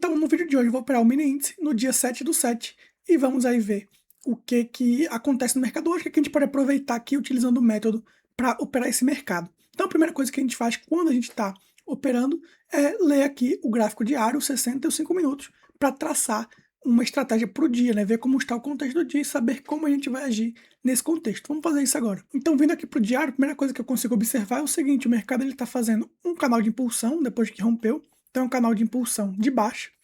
Então, no vídeo de hoje eu vou operar o mini índice no dia 7/7 e vamos aí ver o que acontece no mercado hoje, o que a gente pode aproveitar aqui utilizando o método para operar esse mercado. Então, a primeira coisa que a gente faz quando a gente está operando é ler aqui o gráfico diário, 60 e os 5 minutos, para traçar uma estratégia para o dia, né? Ver como está o contexto do dia e saber como a gente vai agir nesse contexto. Vamos fazer isso agora. Então, vindo aqui para o diário, a primeira coisa que eu consigo observar é o seguinte: o mercado está fazendo um canal de impulsão depois que rompeu. Então, é um canal de impulsão de baixa.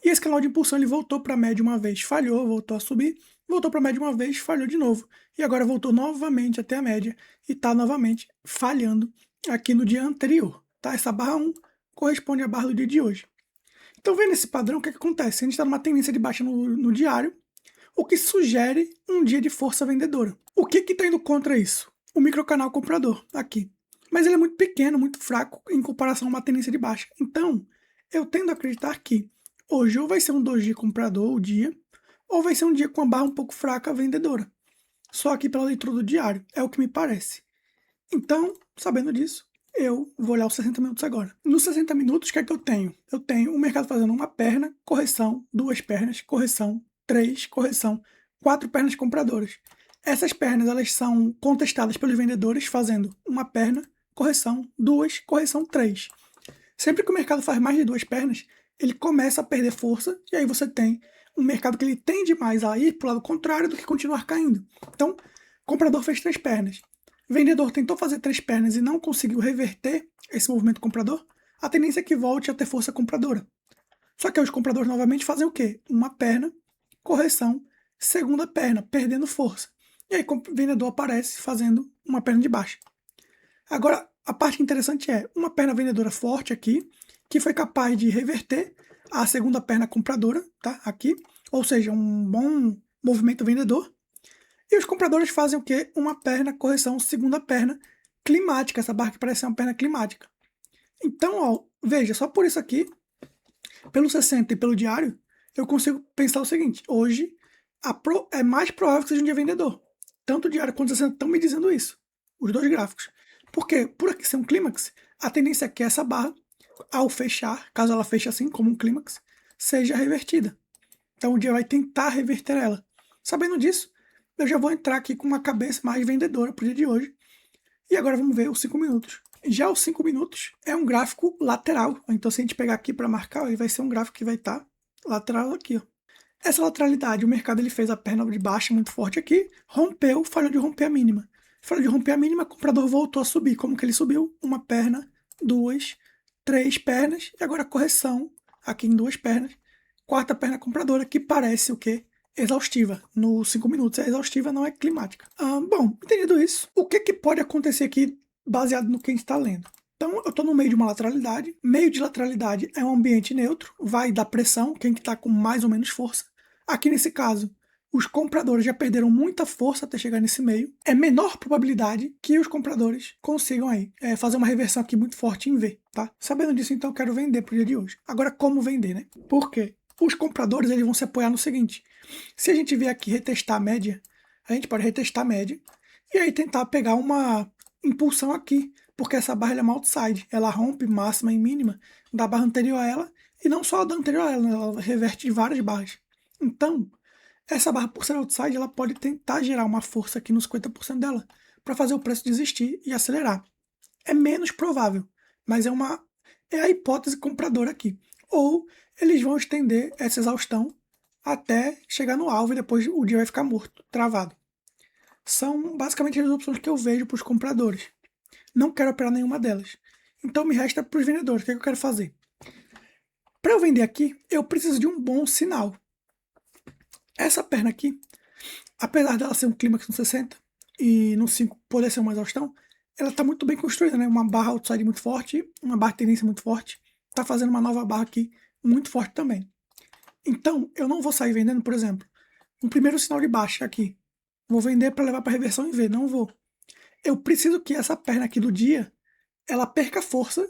E esse canal de impulsão ele voltou para a média uma vez, falhou, voltou a subir, voltou para a média uma vez, falhou de novo. E agora voltou novamente até a média e está novamente falhando aqui no dia anterior. Tá? Essa barra 1 corresponde à barra do dia de hoje. Então, vendo esse padrão, o que acontece? A gente está numa tendência de baixa no diário, o que sugere um dia de força vendedora. O que está indo contra isso? O microcanal comprador, aqui. Mas ele é muito pequeno, muito fraco em comparação a uma tendência de baixa. Então, eu tendo a acreditar que hoje ou vai ser um doji comprador o dia, ou vai ser um dia com a barra um pouco fraca vendedora. Só aqui pela leitura do diário, é o que me parece. Então, sabendo disso, eu vou olhar os 60 minutos agora. Nos 60 minutos, o que é que eu tenho? Eu tenho o mercado fazendo uma perna, correção, duas pernas, correção, três, correção, quatro pernas compradoras. Essas pernas elas são contestadas pelos vendedores fazendo uma perna, correção, duas, correção, três. Sempre que o mercado faz mais de duas pernas, ele começa a perder força e aí você tem um mercado que ele tende mais a ir para o lado contrário do que continuar caindo. Então, comprador fez três pernas. Vendedor tentou fazer três pernas e não conseguiu reverter esse movimento comprador, a tendência é que volte a ter força compradora. Só que aí os compradores novamente fazem o quê? Uma perna, correção, segunda perna, perdendo força. E aí o vendedor aparece fazendo uma perna de baixa. Agora, a parte interessante é uma perna vendedora forte aqui, que foi capaz de reverter a segunda perna compradora, tá? Aqui, ou seja, um bom movimento vendedor. E os compradores fazem o quê? Uma perna, correção, segunda perna climática, essa barra que parece uma perna climática. Então, ó, veja, só por isso aqui, pelo 60 e pelo diário, eu consigo pensar o seguinte: hoje é mais provável que seja um dia vendedor. Tanto o diário quanto o 60 estão me dizendo isso, os dois gráficos. Porque por aqui ser um clímax, a tendência é que essa barra, ao fechar, caso ela feche assim, como um clímax, seja revertida. Então o dia vai tentar reverter ela. Sabendo disso, eu já vou entrar aqui com uma cabeça mais vendedora para o dia de hoje. E agora vamos ver os 5 minutos. Já os 5 minutos é um gráfico lateral. Então se a gente pegar aqui para marcar, ele vai ser um gráfico que vai estar lateral aqui. Ó. Essa lateralidade, o mercado ele fez a perna de baixa muito forte aqui, rompeu, falhou de romper a mínima. Falhou de romper a mínima, o comprador voltou a subir. Como que ele subiu? Uma perna, duas, três pernas, e agora correção, aqui em duas pernas. Quarta perna compradora, que parece o quê? Exaustiva. Nos 5 minutos é exaustiva, não é climática. Bom, entendido isso, o que pode acontecer aqui baseado no que a gente está lendo? Então, eu estou no meio de uma lateralidade. Meio de lateralidade é um ambiente neutro, vai dar pressão, quem está com mais ou menos força. Aqui nesse caso, os compradores já perderam muita força até chegar nesse meio. É menor probabilidade que os compradores consigam aí fazer uma reversão aqui muito forte em V, tá? Sabendo disso, então, eu quero vender pro dia de hoje. Agora, como vender, né? Por quê? Os compradores eles vão se apoiar no seguinte: se a gente vier aqui retestar a média, a gente pode retestar a média e aí tentar pegar uma impulsão aqui, porque essa barra é uma outside, ela rompe máxima e mínima da barra anterior a ela, e não só da anterior a ela, ela reverte de várias barras. Então, essa barra por ser outside, ela pode tentar gerar uma força aqui nos 50% dela, para fazer o preço desistir e acelerar. É menos provável, mas é a hipótese compradora aqui. Ou eles vão estender essa exaustão até chegar no alvo e depois o dia vai ficar morto, travado. São basicamente as opções que eu vejo para os compradores. Não quero operar nenhuma delas. Então me resta para os vendedores. O que eu quero fazer? Para eu vender aqui, eu preciso de um bom sinal. Essa perna aqui, apesar dela ser um clímax no 60 e no 5 poder ser uma exaustão, ela está muito bem construída, né? Uma barra outside muito forte, uma barra de tendência muito forte. Está fazendo uma nova barra aqui muito forte também. Então, eu não vou sair vendendo, por exemplo, um primeiro sinal de baixa aqui. Vou vender para levar para reversão em V, não vou. Eu preciso que essa perna aqui do dia, ela perca força,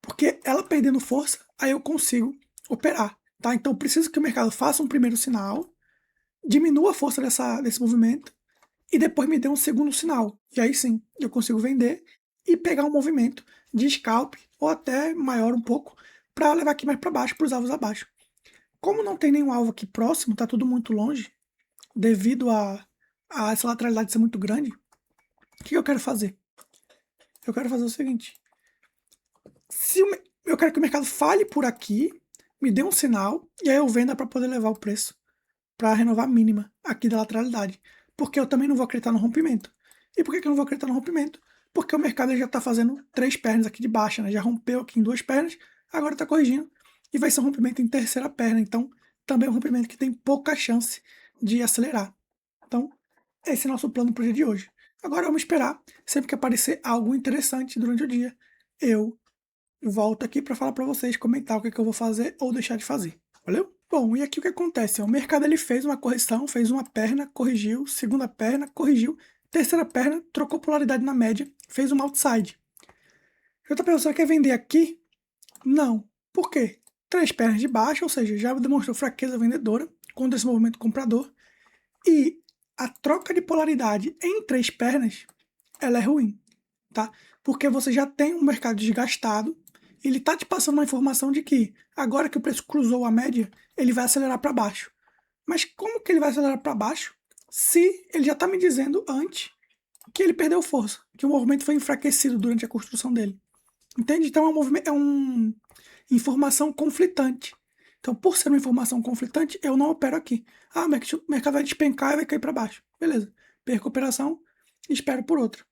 porque ela perdendo força, aí eu consigo operar, tá? Então, eu preciso que o mercado faça um primeiro sinal, diminua a força desse movimento, e depois me dê um segundo sinal. E aí sim, eu consigo vender e pegar um movimento de scalp, ou até maior um pouco, para levar aqui mais para baixo, para os alvos abaixo. Como não tem nenhum alvo aqui próximo, tá tudo muito longe, devido a essa lateralidade ser muito grande, o que eu quero fazer? Eu quero fazer o seguinte, eu quero que o mercado falhe por aqui, me dê um sinal, e aí eu venda para poder levar o preço para renovar a mínima aqui da lateralidade. Porque eu também não vou acreditar no rompimento. E por que eu não vou acreditar no rompimento? Porque o mercado já está fazendo 3 pernas aqui de baixa, né? Já rompeu aqui em 2 pernas, agora está corrigindo. E vai ser um rompimento em terceira perna. Então, também é um rompimento que tem pouca chance de acelerar. Então, esse é o nosso plano para o dia de hoje. Agora vamos esperar. Sempre que aparecer algo interessante durante o dia, eu volto aqui para falar para vocês, comentar o que, eu vou fazer ou deixar de fazer. Valeu? Bom, e aqui o que acontece? O mercado ele fez uma correção, fez uma perna, corrigiu, segunda perna, corrigiu, terceira perna, trocou polaridade na média, fez um outside. Outra pessoa quer vender aqui? Não. Por quê? 3 pernas de baixa, ou seja, já demonstrou fraqueza vendedora contra esse movimento comprador. E a troca de polaridade em 3 pernas, ela é ruim, tá? Porque você já tem um mercado desgastado, ele está te passando uma informação de que agora que o preço cruzou a média, ele vai acelerar para baixo. Mas como que ele vai acelerar para baixo se ele já está me dizendo antes que ele perdeu força, que o movimento foi enfraquecido durante a construção dele? Entende? Então é uma informação conflitante. Então, por ser uma informação conflitante, eu não opero aqui. Ah, o mercado vai despencar e vai cair para baixo. Beleza. Perco a operação e espero por outra.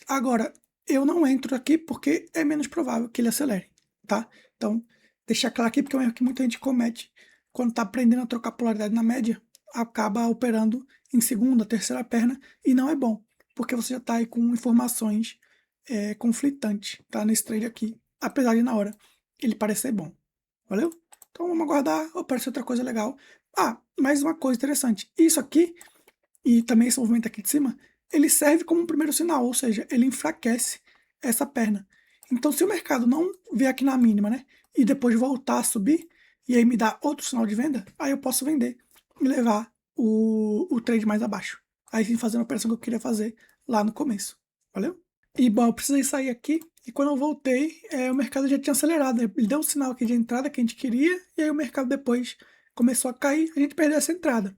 Agora, eu não entro aqui porque é menos provável que ele acelere, tá? Então, deixar claro aqui, porque é um erro que muita gente comete quando está aprendendo a trocar polaridade na média, acaba operando em segunda, terceira perna, e não é bom, porque você já está aí com informações conflitantes, tá? Nesse trade aqui, apesar de na hora ele parecer bom, valeu? Então vamos aguardar, aparecer outra coisa legal. Ah, mais uma coisa interessante, isso aqui, e também esse movimento aqui de cima, ele serve como um primeiro sinal, ou seja, ele enfraquece essa perna. Então, se o mercado não vier aqui na mínima, né, e depois voltar a subir, e aí me dá outro sinal de venda, aí eu posso vender e levar o trade mais abaixo. Aí sim fazer uma operação que eu queria fazer lá no começo. Valeu? E bom, eu precisei sair aqui, e quando eu voltei, o mercado já tinha acelerado. Ele deu um sinal aqui de entrada que a gente queria, e aí o mercado depois começou a cair, a gente perdeu essa entrada.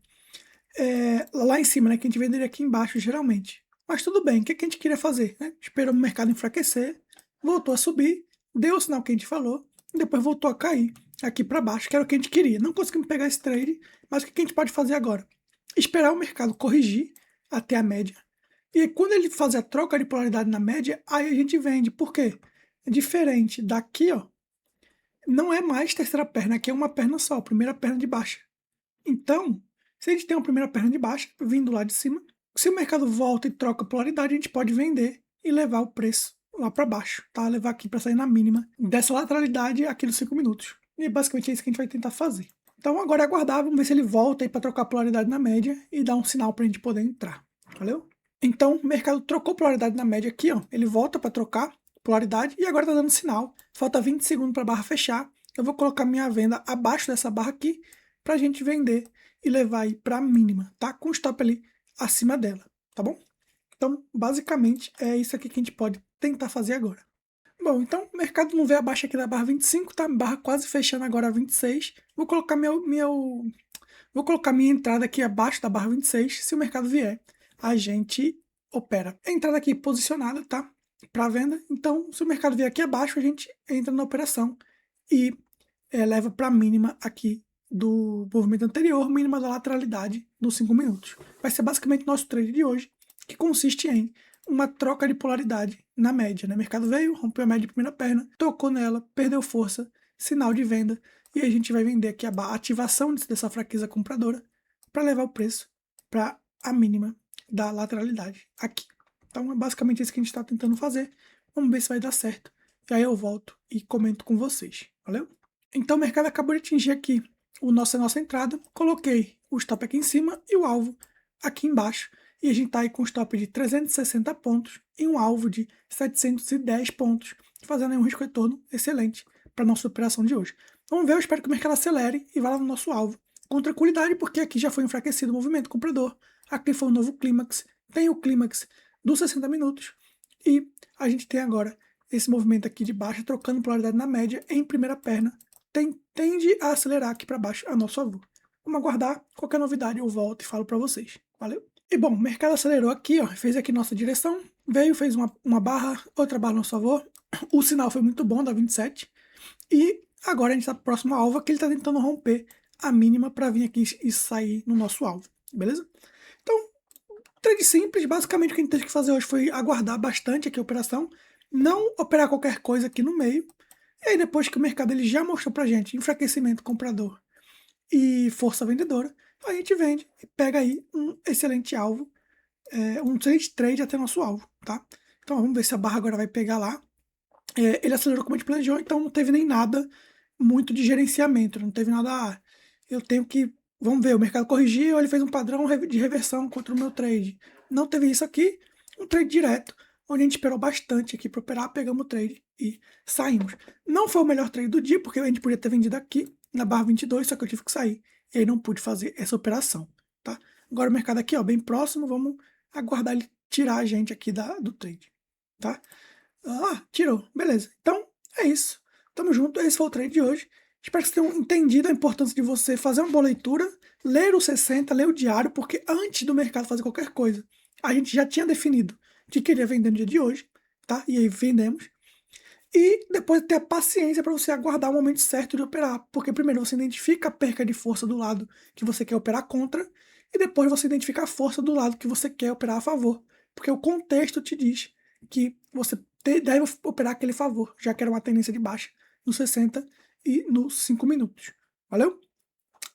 Lá em cima, né, que a gente venderia aqui embaixo, geralmente. Mas tudo bem, o que a gente queria fazer? Né? Esperou o mercado enfraquecer, voltou a subir, deu o sinal que a gente falou, e depois voltou a cair aqui para baixo, que era o que a gente queria. Não conseguimos pegar esse trade, mas o que a gente pode fazer agora? Esperar o mercado corrigir até a média, e aí, quando ele fazer a troca de polaridade na média, aí a gente vende. Por quê? É diferente daqui, ó, não é mais terceira perna, aqui é uma perna só, primeira perna de baixa. Então, se a gente tem uma primeira perna de baixa, vindo lá de cima, se o mercado volta e troca polaridade, a gente pode vender e levar o preço lá para baixo, tá? Levar aqui para sair na mínima dessa lateralidade aqui nos 5 minutos. E basicamente é isso que a gente vai tentar fazer. Então agora é aguardar, vamos ver se ele volta aí para trocar polaridade na média e dar um sinal para a gente poder entrar. Valeu? Então o mercado trocou polaridade na média aqui, ó. Ele volta para trocar polaridade e agora está dando sinal. Falta 20 segundos para a barra fechar. Eu vou colocar minha venda abaixo dessa barra aqui para a gente vender e levar aí para a mínima, tá? Com o stop ali acima dela, tá bom? Então, basicamente, é isso aqui que a gente pode tentar fazer agora. Bom, então o mercado não vê abaixo aqui da barra 25, tá? Barra quase fechando agora a 26. Vou colocar vou colocar minha entrada aqui abaixo da barra 26. Se o mercado vier, a gente opera. A entrada aqui posicionada, tá? Para venda. Então, se o mercado vier aqui abaixo, a gente entra na operação e leva para a mínima aqui do movimento anterior, mínima da lateralidade dos 5 minutos. Vai ser basicamente nosso trade de hoje, que consiste em uma troca de polaridade na média. Né? O mercado veio, rompeu a média de primeira perna, tocou nela, perdeu força, sinal de venda, e a gente vai vender aqui a ativação dessa fraqueza compradora para levar o preço para a mínima da lateralidade aqui. Então é basicamente isso que a gente está tentando fazer. Vamos ver se vai dar certo. E aí eu volto e comento com vocês. Valeu? Então o mercado acabou de atingir aqui a nossa entrada. Coloquei o stop aqui em cima e o alvo aqui embaixo. E a gente está aí com um stop de 360 pontos e um alvo de 710 pontos, fazendo aí um risco-retorno excelente para a nossa operação de hoje. Vamos ver, eu espero que o mercado acelere e vá lá no nosso alvo com tranquilidade, porque aqui já foi enfraquecido o movimento comprador. Aqui foi um novo clímax, tem o clímax dos 60 minutos e a gente tem agora esse movimento aqui de baixa, trocando polaridade na média em primeira perna tende a acelerar aqui para baixo a nosso favor. Vamos aguardar, qualquer novidade eu volto e falo para vocês. Valeu? E bom, o mercado acelerou aqui, ó, fez aqui nossa direção, veio, fez uma barra, outra barra a nosso favor. O sinal foi muito bom, da 27. E agora a gente está próximo ao alvo, que ele está tentando romper a mínima para vir aqui e sair no nosso alvo, beleza? Então, trade simples, basicamente o que a gente teve que fazer hoje foi aguardar bastante aqui a operação, não operar qualquer coisa aqui no meio, e aí depois que o mercado ele já mostrou pra gente enfraquecimento comprador e força vendedora, a gente vende e pega aí um excelente alvo, um excelente trade até nosso alvo, tá? Então vamos ver se a barra agora vai pegar lá. Ele acelerou como a gente planejou, então não teve nem nada muito de gerenciamento, não teve nada, eu tenho que, vamos ver, o mercado corrigiu, ele fez um padrão de reversão contra o meu trade. Não teve isso aqui, um trade direto, onde a gente esperou bastante aqui para operar, pegamos o trade e saímos. Não foi o melhor trade do dia, porque a gente podia ter vendido aqui na barra 22, só que eu tive que sair, e aí não pude fazer essa operação, tá? Agora o mercado aqui, ó, bem próximo, vamos aguardar ele tirar a gente aqui do trade, tá? Tirou. Beleza. Então, é isso. Tamo junto. Esse foi o trade de hoje. Espero que vocês tenham entendido a importância de você fazer uma boa leitura, ler o 60, ler o diário, porque antes do mercado fazer qualquer coisa, a gente já tinha definido que queria vender no dia de hoje, tá? E aí vendemos. E depois ter a paciência para você aguardar o momento certo de operar, porque primeiro você identifica a perca de força do lado que você quer operar contra, e depois você identifica a força do lado que você quer operar a favor, porque o contexto te diz que você deve operar aquele favor, já que era uma tendência de baixa no 60 e nos 5 minutos. Valeu?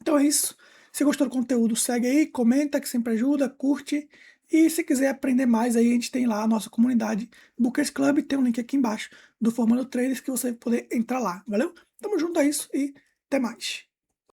Então é isso. Se gostou do conteúdo, segue aí, comenta que sempre ajuda, curte. E se quiser aprender mais, aí a gente tem lá a nossa comunidade Bookers Club, tem um link aqui embaixo do Formando Traders que você vai poder entrar lá, valeu? Tamo junto a isso e até mais.